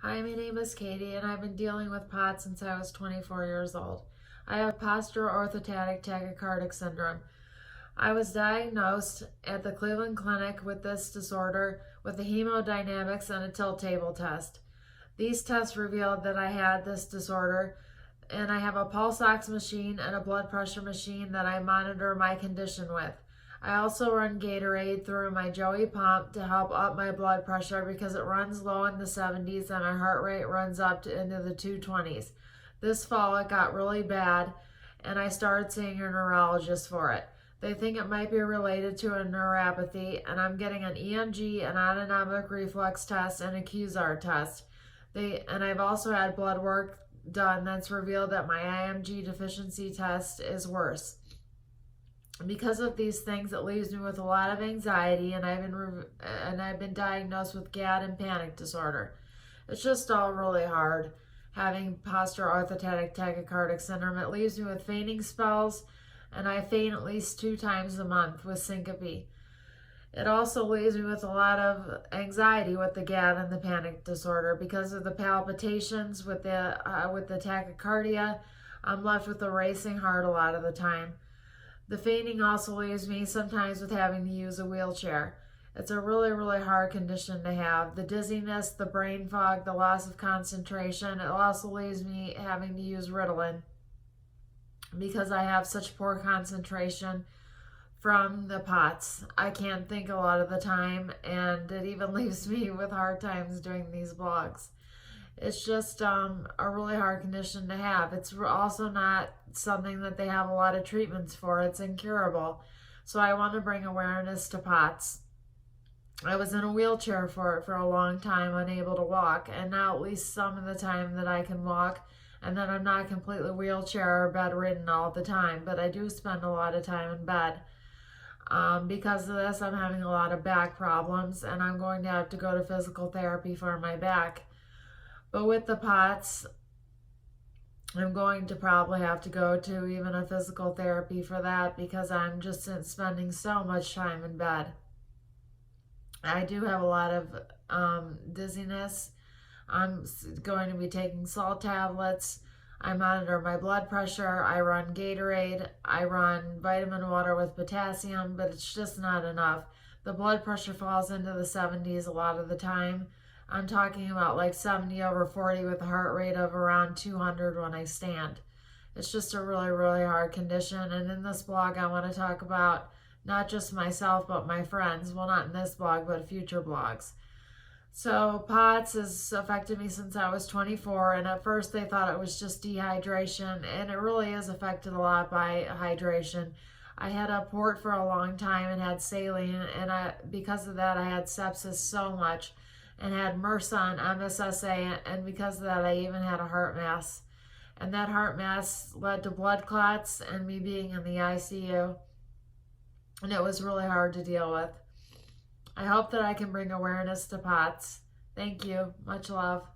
Hi, my name is Katie, and I've been dealing with POTS since I was 24 years old. I have postural orthostatic tachycardic syndrome. I was diagnosed at the Cleveland Clinic with this disorder with a hemodynamics and a tilt table test. These tests revealed that I had this disorder, and I have a pulse ox machine and a blood pressure machine that I monitor my condition with. I also run Gatorade through my Joey pump to help up my blood pressure because it runs low in the 70s and my heart rate runs up into the 220s. This fall it got really bad and I started seeing a neurologist for it. They think it might be related to a neuropathy, and I'm getting an EMG, an autonomic reflex test, and a QZAR test. And I've also had blood work done that's revealed that my IMG deficiency test is worse. Because of these things, it leaves me with a lot of anxiety, and I've been diagnosed with GAD and Panic disorder. It's just all really hard having postural orthostatic tachycardic syndrome. It leaves me with fainting spells, and I faint at least 2 times a month with syncope. It also leaves me with a lot of anxiety with the GAD and the Panic disorder because of the palpitations with the tachycardia. I'm left with a racing heart a lot of the time. The fainting also leaves me sometimes with having to use a wheelchair. It's a really, really hard condition to have. The dizziness, the brain fog, the loss of concentration. It also leaves me having to use Ritalin because I have such poor concentration from the POTS. I can't think a lot of the time, and it even leaves me with hard times doing these vlogs. It's just a really hard condition to have. It's also not something that they have a lot of treatments for. It's incurable. So I want to bring awareness to POTS. I was in a wheelchair for a long time, unable to walk, and now at least some of the time that I can walk, and then I'm not completely wheelchair or bedridden all the time, but I do spend a lot of time in bed. Because of this, I'm having a lot of back problems, and I'm going to have to go to physical therapy for my back. But with the POTS, I'm going to probably have to go to even a physical therapy for that because I'm just spending so much time in bed. I do have a lot of dizziness. I'm going to be taking salt tablets. I monitor my blood pressure. I run Gatorade. I run vitamin water with potassium, but it's just not enough. The blood pressure falls into the 70s a lot of the time. I'm talking about like 70/40 with a heart rate of around 200 when I stand. It's just a really, really hard condition. And in this blog, I want to talk about not just myself, but my friends. Well, not in this blog, but future blogs. So POTS has affected me since I was 24, and at first they thought it was just dehydration, and it really is affected a lot by hydration. I had a port for a long time and had saline, and because of that I had sepsis so much and had MRSA and MSSA, and because of that I even had a heart mass. And that heart mass led to blood clots and me being in the ICU, and it was really hard to deal with. I hope that I can bring awareness to POTS. Thank you. Much love.